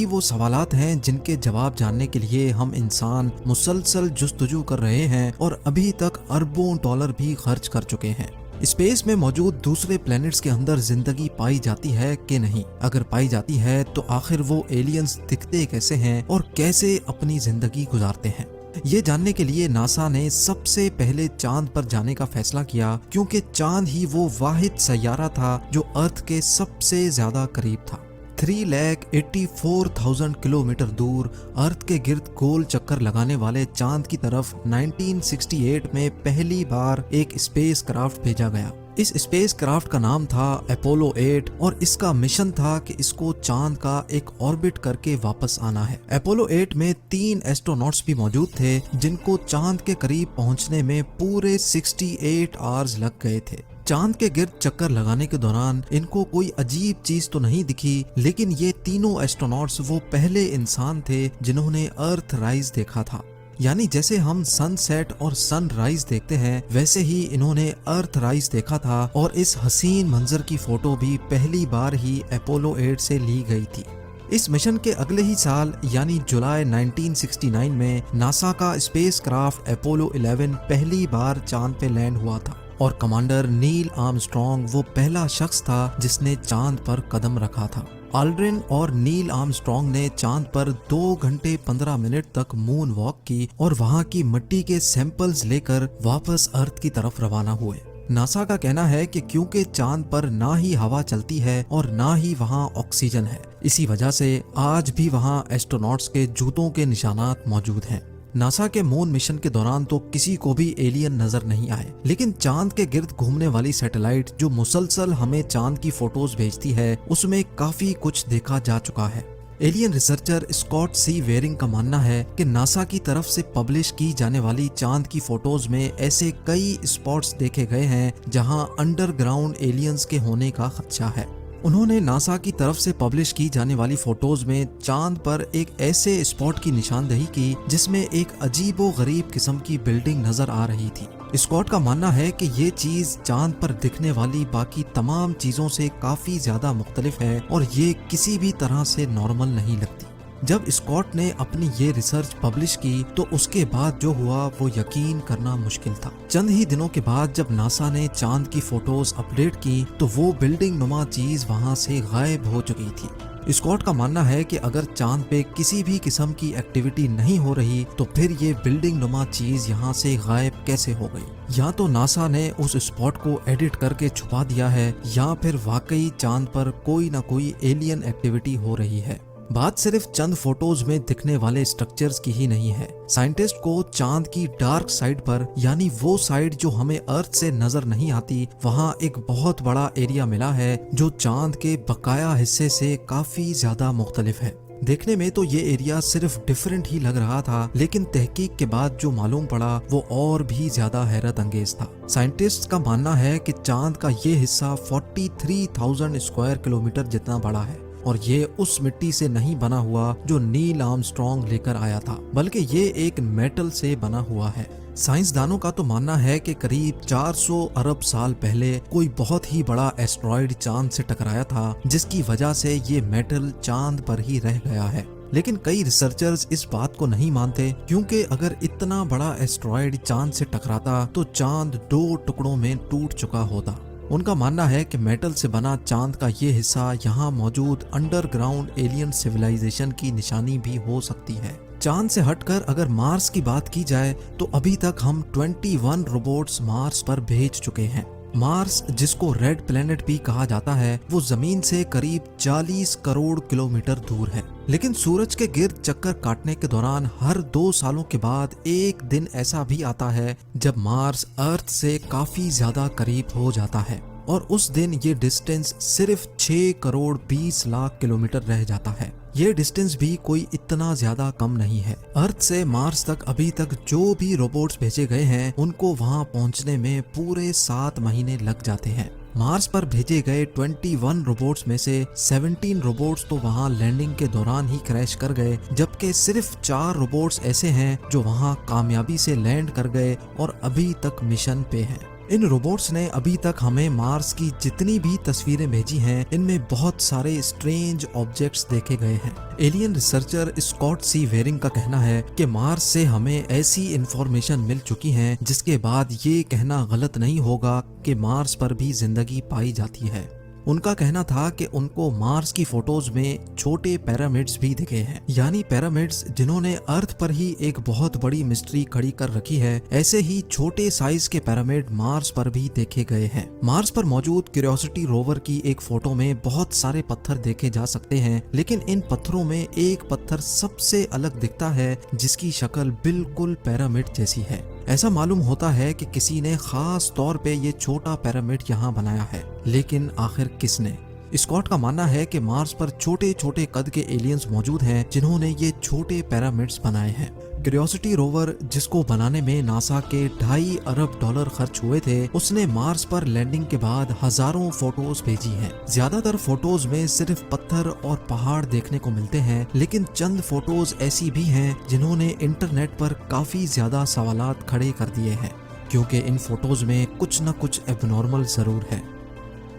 वो सवालात हैं जिनके जवाब जानने के लिए हम इंसान मुसलसल जुस्तजू कर रहे हैं और अभी तक अरबों डॉलर भी खर्च कर चुके हैं। स्पेस में मौजूद दूसरे प्लैनेट्स के अंदर जिंदगी पाई जाती है कि नहीं? अगर पाई जाती है तो आखिर वो एलियंस दिखते कैसे हैं और कैसे अपनी जिंदगी गुजारते हैं? ये जानने के लिए नासा ने सबसे पहले चांद पर जाने का फैसला किया, क्योंकि चांद ही वो वाहिद सैयारा था जो अर्थ के सबसे ज्यादा करीब था। 3,84,000 किलोमीटर दूर अर्थ के गिर्द गोल चक्कर लगाने वाले चांद की तरफ 1968 में पहली बार एक स्पेस क्राफ्ट भेजा गया। इस स्पेस क्राफ्ट का नाम था अपोलो 8 और इसका मिशन था कि इसको चांद का एक ऑर्बिट करके वापस आना है। अपोलो 8 में 3 एस्ट्रोनॉट्स भी मौजूद थे जिनको चांद के करीब पहुंचने में पूरे 68 आवर्स लग गए थे। चांद के गिर्द चक्कर लगाने के दौरान इनको कोई अजीब चीज तो नहीं दिखी, लेकिन ये तीनों एस्ट्रोनॉट्स वो पहले इंसान थे जिन्होंने अर्थ राइज देखा था। यानी जैसे हम सनसेट और सनराइज देखते हैं, वैसे ही इन्होंने अर्थ राइज देखा था और इस हसीन मंजर की फोटो भी पहली बार ही अपोलो 8 से ली गई थी। इस मिशन के अगले ही साल यानी जुलाई 1969 में नासा का स्पेस क्राफ्ट अपोलो 11 पहली बार चांद पे लैंड हुआ था और कमांडर नील आर्मस्ट्रॉन्ग वो पहला शख्स था जिसने चांद पर कदम रखा था। ऑल्ड्रिन और नील आर्मस्ट्रॉन्ग ने चांद पर 2 घंटे 15 मिनट तक मून वॉक की और वहां की मिट्टी के सैंपल्स लेकर वापस अर्थ की तरफ रवाना हुए। नासा का कहना है कि क्योंकि चांद पर ना ही हवा चलती है और ना ही वहां ऑक्सीजन है, इसी वजह से आज भी वहां एस्ट्रोनॉट्स के जूतों के निशानात मौजूद हैं। नासा के मून मिशन के दौरान तो किसी को भी एलियन नजर नहीं आए, लेकिन चांद के गिर्द घूमने वाली सैटेलाइट जो मुसलसल हमें चांद की फोटोज भेजती है, उसमें काफी कुछ देखा जा चुका है। एलियन रिसर्चर स्कॉट सी वेरिंग का मानना है कि नासा की तरफ से पब्लिश की जाने वाली चांद की फोटोज में ऐसे कई स्पॉट्स देखे गए हैं जहां अंडरग्राउंड एलियंस के होने का खदशा है। उन्होंने नासा की तरफ से पब्लिश की जाने वाली फोटोज में चांद पर एक ऐसे स्पॉट की निशानदेही की जिसमें एक अजीबो गरीब किस्म की बिल्डिंग नजर आ रही थी। स्कॉट का मानना है कि ये चीज चांद पर दिखने वाली बाकी तमाम चीजों से काफी ज्यादा मुख्तलिफ है और ये किसी भी तरह से नॉर्मल नहीं लगती। जब स्कॉट ने अपनी ये रिसर्च पब्लिश की तो उसके बाद जो हुआ वो यकीन करना मुश्किल था। चंद ही दिनों के बाद जब नासा ने चांद की फोटोज अपडेट की तो वो बिल्डिंग नुमा चीज वहां से गायब हो चुकी थी। स्कॉट का मानना है कि अगर चांद पे किसी भी किस्म की एक्टिविटी नहीं हो रही तो फिर ये बिल्डिंग नुमा चीज यहाँ से गायब कैसे हो गई। या तो नासा ने उस स्पॉट को एडिट करके छुपा दिया है या फिर वाकई चांद पर कोई ना कोई एलियन एक्टिविटी हो रही है। बात सिर्फ चंद फोटोज में दिखने वाले स्ट्रक्चर्स की ही नहीं है। साइंटिस्ट को चांद की डार्क साइड पर, यानी वो साइड जो हमें अर्थ से नजर नहीं आती, वहाँ एक बहुत बड़ा एरिया मिला है जो चांद के बकाया हिस्से से काफी ज्यादा मुख्तलिफ है। देखने में तो ये एरिया सिर्फ डिफरेंट ही लग रहा था, लेकिन तहकीक के बाद जो मालूम पड़ा वो और भी ज्यादा हैरत अंगेज था। साइंटिस्ट का मानना है कि चांद का ये हिस्सा 43,000 स्क्वायर किलोमीटर जितना बड़ा है और ये उस मिट्टी से नहीं बना हुआ जो नील आर्मस्ट्रॉन्ग लेकर आया था, बल्कि ये एक मेटल से बना हुआ है। साइंसदानों का तो मानना है कि करीब 400 अरब साल पहले कोई बहुत ही बड़ा एस्ट्रॉयड चांद से टकराया था, जिसकी वजह से ये मेटल चांद पर ही रह गया है। लेकिन कई रिसर्चर्स इस बात को नहीं मानते, क्योंकि अगर इतना बड़ा एस्ट्रॉयड चांद से टकराता तो चांद 2 टुकड़ों में टूट चुका होता। उनका मानना है कि मेटल से बना चांद का ये हिस्सा यहाँ मौजूद अंडरग्राउंड एलियन सिविलाइजेशन की निशानी भी हो सकती है। चांद से हटकर अगर मार्स की बात की जाए तो अभी तक हम 21 रोबोट्स मार्स पर भेज चुके हैं। मार्स, जिसको रेड प्लेनेट भी कहा जाता है, वो जमीन से करीब 40 करोड़ किलोमीटर दूर है। लेकिन सूरज के गिर्द चक्कर काटने के दौरान हर 2 सालों के बाद एक दिन ऐसा भी आता है जब मार्स अर्थ से काफी ज्यादा करीब हो जाता है और उस दिन ये डिस्टेंस सिर्फ 6 करोड़ 20 लाख किलोमीटर रह जाता है। ये डिस्टेंस भी कोई इतना ज्यादा कम नहीं है। अर्थ से मार्स तक अभी तक जो भी रोबोट्स भेजे गए हैं उनको वहां पहुंचने में पूरे 7 महीने लग जाते हैं। मार्स पर भेजे गए 21 रोबोट्स में से 17 रोबोट्स तो वहां लैंडिंग के दौरान ही क्रैश कर गए, जबकि सिर्फ 4 रोबोट्स ऐसे हैं जो वहां कामयाबी से लैंड कर गए और अभी तक मिशन पे हैं। इन रोबोट्स ने अभी तक हमें मार्स की जितनी भी तस्वीरें भेजी हैं, इनमें बहुत सारे स्ट्रेंज ऑब्जेक्ट्स देखे गए हैं। एलियन रिसर्चर स्कॉट सी वेरिंग का कहना है कि मार्स से हमें ऐसी इंफॉर्मेशन मिल चुकी है जिसके बाद ये कहना गलत नहीं होगा कि मार्स पर भी जिंदगी पाई जाती है। उनका कहना था कि उनको मार्स की फोटोज में छोटे पिरामिड्स भी दिखे हैं, यानी पिरामिड्स जिन्होंने अर्थ पर ही एक बहुत बड़ी मिस्ट्री खड़ी कर रखी है। ऐसे ही छोटे साइज के पिरामिड मार्स पर भी देखे गए हैं। मार्स पर मौजूद क्यूरियोसिटी रोवर की एक फोटो में बहुत सारे पत्थर देखे जा सकते हैं, लेकिन इन पत्थरों में एक पत्थर सबसे अलग दिखता है जिसकी शक्ल बिल्कुल पिरामिड जैसी है। ऐसा मालूम होता है कि किसी ने खास तौर पे ये छोटा पिरामिड यहाँ बनाया है, लेकिन आखिर किसने? स्कॉट का मानना है कि मार्स पर छोटे छोटे कद के एलियंस मौजूद हैं जिन्होंने ये छोटे पिरामिड्स बनाए हैं। क्यूरियोसिटी रोवर जिसको बनाने में नासा के $2.5 अरब खर्च हुए थे, उसने मार्स पर लैंडिंग के बाद हजारों फोटोज भेजी हैं। ज्यादातर फोटोज में सिर्फ पत्थर और पहाड़ देखने को मिलते हैं, लेकिन चंद फोटोज ऐसी भी हैं जिन्होंने इंटरनेट पर काफी ज्यादा सवालात खड़े कर दिए हैं, क्योंकि इन फोटोज में कुछ न कुछ एबनॉर्मल जरूर है।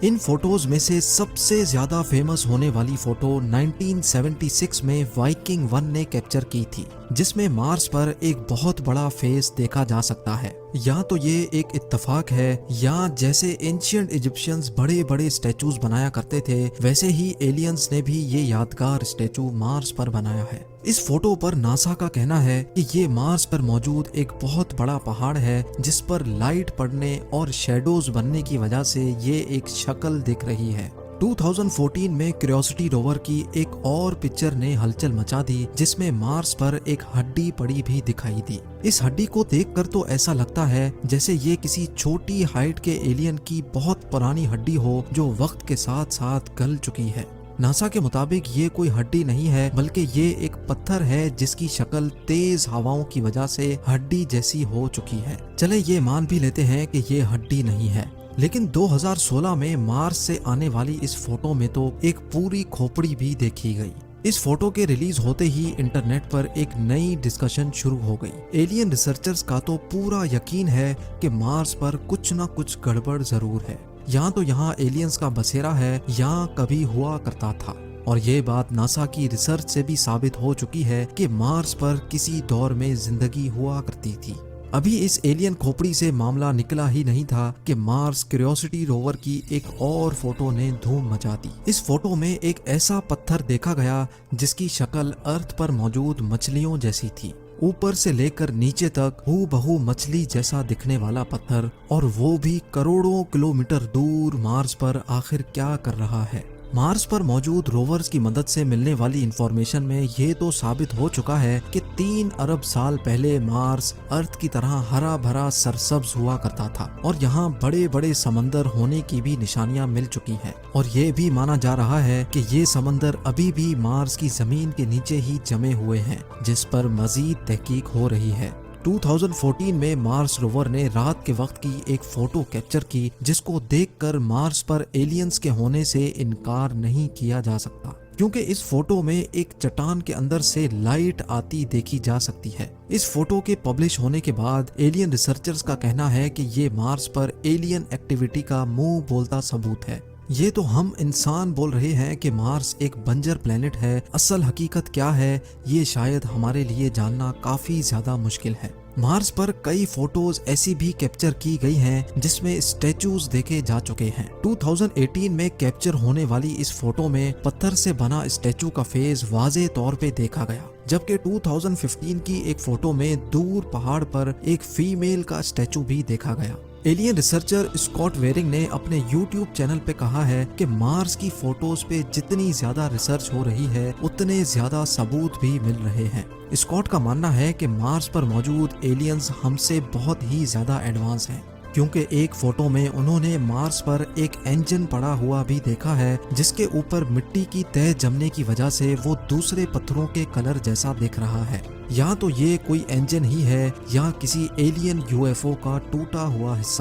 इन फोटोज में से सबसे ज्यादा फेमस होने वाली फोटो 1976 में वाइकिंग 1 ने कैप्चर की थी, जिसमें मार्स पर एक बहुत बड़ा फेस देखा जा सकता है। या तो ये एक इत्तेफाक है, या जैसे एंशिएंट इजिप्शियंस बड़े बड़े स्टैचूज बनाया करते थे, वैसे ही एलियंस ने भी ये यादगार स्टैचू मार्स पर बनाया है। इस फोटो पर नासा का कहना है कि ये मार्स पर मौजूद एक बहुत बड़ा पहाड़ है जिस पर लाइट पड़ने और शेडोज बनने की वजह से ये एक शक्ल दिख रही है। 2014 में क्यूरियोसिटी रोवर की एक और पिक्चर ने हलचल मचा दी, जिसमें मार्स पर एक हड्डी पड़ी भी दिखाई दी। इस हड्डी को देखकर तो ऐसा लगता है जैसे ये किसी छोटी हाइट के एलियन की बहुत पुरानी हड्डी हो जो वक्त के साथ साथ गल चुकी है। नासा के मुताबिक ये कोई हड्डी नहीं है, बल्कि ये एक पत्थर है जिसकी शक्ल तेज हवाओं की वजह से हड्डी जैसी हो चुकी है। चले ये मान भी लेते हैं कि ये हड्डी नहीं है, लेकिन 2016 में मार्स से आने वाली इस फोटो में तो एक पूरी खोपड़ी भी देखी गई। इस फोटो के रिलीज होते ही इंटरनेट पर एक नई डिस्कशन शुरू हो गई। एलियन रिसर्चर्स का तो पूरा यकीन है कि मार्स पर कुछ ना कुछ गड़बड़ जरूर है, या तो यहाँ एलियंस का बसेरा है या कभी हुआ करता था। और ये बात नासा की रिसर्च से भी साबित हो चुकी है कि मार्स पर किसी दौर में जिंदगी हुआ करती थी। अभी इस एलियन खोपड़ी से मामला निकला ही नहीं था कि मार्स क्यूरियोसिटी रोवर की एक और फोटो ने धूम मचा दी। इस फोटो में एक ऐसा पत्थर देखा गया जिसकी शक्ल अर्थ पर मौजूद मछलियों जैसी थी। ऊपर से लेकर नीचे तक हूबहू मछली जैसा दिखने वाला पत्थर, और वो भी करोड़ों किलोमीटर दूर मार्स पर आखिर क्या कर रहा है। मार्स पर मौजूद रोवर्स की मदद से मिलने वाली इंफॉर्मेशन में ये तो साबित हो चुका है कि 3 अरब साल पहले मार्स अर्थ की तरह हरा भरा सरसब्ज हुआ करता था, और यहाँ बड़े बड़े समंदर होने की भी निशानियां मिल चुकी हैं। और ये भी माना जा रहा है कि ये समंदर अभी भी मार्स की जमीन के नीचे ही जमे हुए हैं, जिस पर मजीद तहकीक हो रही है। 2014 में मार्स रोवर ने रात के वक्त की एक फोटो कैप्चर की, जिसको देखकर मार्स पर एलियंस के होने से इनकार नहीं किया जा सकता, क्योंकि इस फोटो में एक चट्टान के अंदर से लाइट आती देखी जा सकती है। इस फोटो के पब्लिश होने के बाद एलियन रिसर्चर्स का कहना है कि ये मार्स पर एलियन एक्टिविटी का मुंह बोलता सबूत है। ये तो हम इंसान बोल रहे हैं कि मार्स एक बंजर प्लेनेट है, असल हकीकत क्या है ये शायद हमारे लिए जानना काफी ज्यादा मुश्किल है। मार्स पर कई फोटोज ऐसी भी कैप्चर की गई हैं जिसमें स्टैचूज देखे जा चुके हैं। 2018 में कैप्चर होने वाली इस फोटो में पत्थर से बना स्टैचू का फेस वाजे तौर पे देखा गया, जबकि 2015 की एक फोटो में दूर पहाड़ पर एक फीमेल का स्टैचू भी देखा गया। एलियन रिसर्चर स्कॉट वेरिंग ने अपने YouTube चैनल पे कहा है कि मार्स की फोटोज पे जितनी ज्यादा रिसर्च हो रही है, उतने ज्यादा सबूत भी मिल रहे हैं। स्कॉट का मानना है कि मार्स पर मौजूद एलियंस हमसे बहुत ही ज्यादा एडवांस हैं, क्योंकि एक फोटो में उन्होंने मार्स पर एक इंजन पड़ा हुआ भी देखा है, जिसके ऊपर मिट्टी की तह जमने की वजह से वो दूसरे पत्थरों के कलर जैसा दिख रहा है। या तो ये कोई इंजन ही है या किसी एलियन UFO का टूटा हुआ हिस्सा।